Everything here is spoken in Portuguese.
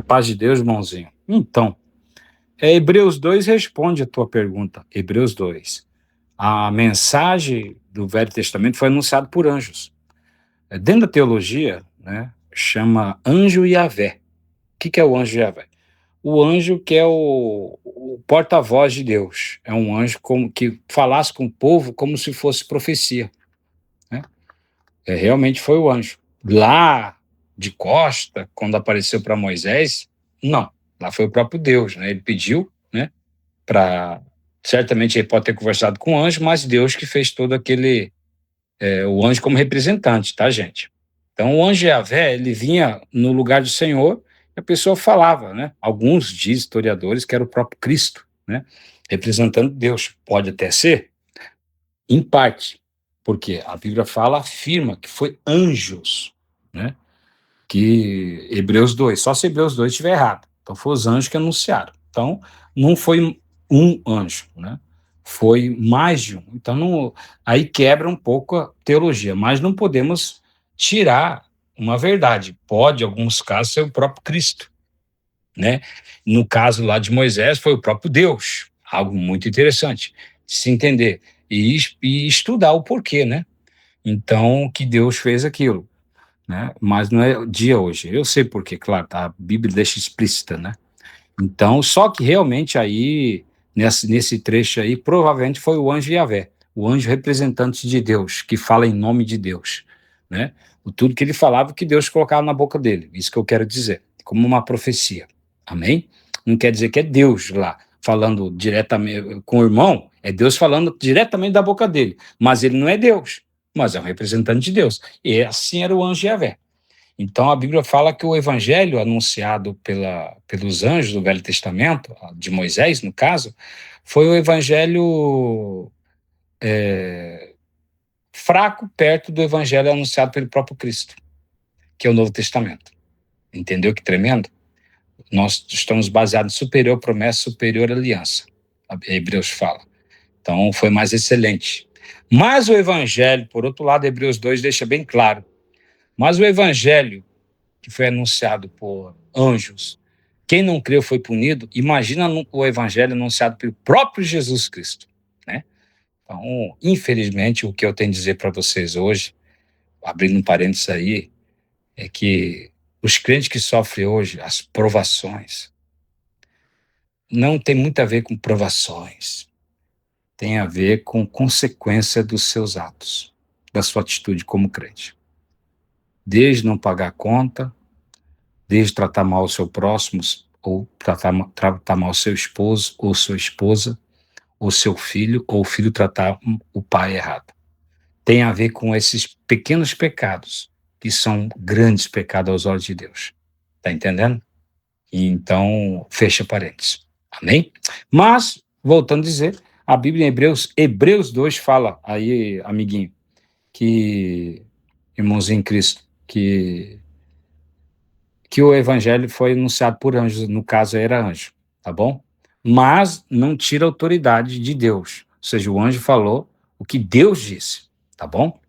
A paz de Deus, irmãozinho. Então, Hebreus 2 responde a tua pergunta. Hebreus 2. A mensagem do Velho Testamento foi anunciada por anjos. Dentro da teologia, né, chama anjo Yahvé. O que é o anjo Yahvé? O anjo que é o porta-voz de Deus. É um anjo que falasse com o povo como se fosse profecia, né? Realmente foi o anjo. Lá de costa, quando apareceu para Moisés, não. Lá foi o próprio Deus, né? Ele pediu, né? Para certamente ele pode ter conversado com o anjo, mas Deus que fez todo aquele o anjo como representante, tá, gente? Então o anjo Yahvé, ele vinha no lugar do Senhor e a pessoa falava, né? Alguns dizem, historiadores, que era o próprio Cristo, né? Representando Deus. Pode até ser, em parte, porque a Bíblia afirma que foi anjos, né? Que Hebreus 2, só se Hebreus 2 estiver errado. Então foi os anjos que anunciaram. Então não foi um anjo, né? Foi mais de um. Então aí quebra um pouco a teologia, mas não podemos tirar uma verdade. Pode, em alguns casos, ser o próprio Cristo, né? No caso lá de Moisés, foi o próprio Deus. Algo muito interessante de se entender e estudar o porquê, né? Então, que Deus fez aquilo, né? Mas não é o dia hoje. Eu sei porque, claro, tá, a Bíblia deixa explícita, né? Então, só que realmente aí, nesse trecho aí, provavelmente foi o anjo Yahvé, o anjo representante de Deus, que fala em nome de Deus, né? Tudo que ele falava, que Deus colocava na boca dele, isso que eu quero dizer, como uma profecia, amém? Não quer dizer que é Deus lá, falando diretamente com o irmão, é Deus falando diretamente da boca dele, mas ele não é Deus, mas é um representante de Deus, e assim era o anjo Yahvé. Então, a Bíblia fala que o evangelho anunciado pelos anjos do Velho Testamento, de Moisés, no caso, foi o evangelho fraco perto do evangelho anunciado pelo próprio Cristo, que é o Novo Testamento. Entendeu que tremendo? Nós estamos baseados em superior promessa, superior aliança. A Hebreus fala. Então, foi mais excelente. Mas o evangelho, por outro lado, Hebreus 2 deixa bem claro, mas o evangelho que foi anunciado por anjos, quem não creu foi punido. Imagina o evangelho anunciado pelo próprio Jesus Cristo, né? Então, infelizmente, o que eu tenho a dizer para vocês hoje, abrindo um parênteses aí, é que os crentes que sofrem hoje as provações não tem muito a ver com provações, tem a ver com consequência dos seus atos, da sua atitude como crente. Desde não pagar a conta, desde tratar mal o seu próximo, ou tratar mal seu esposo, ou sua esposa, ou seu filho, ou o filho tratar o pai errado. Tem a ver com esses pequenos pecados, que são grandes pecados aos olhos de Deus. Tá entendendo? E então, fecha parênteses. Amém? Mas, voltando a dizer, a Bíblia em Hebreus 2 fala, aí, amiguinho, que, irmãozinho em Cristo, que o evangelho foi anunciado por anjos, no caso era anjo, tá bom? Mas não tira a autoridade de Deus, ou seja, o anjo falou o que Deus disse, tá bom?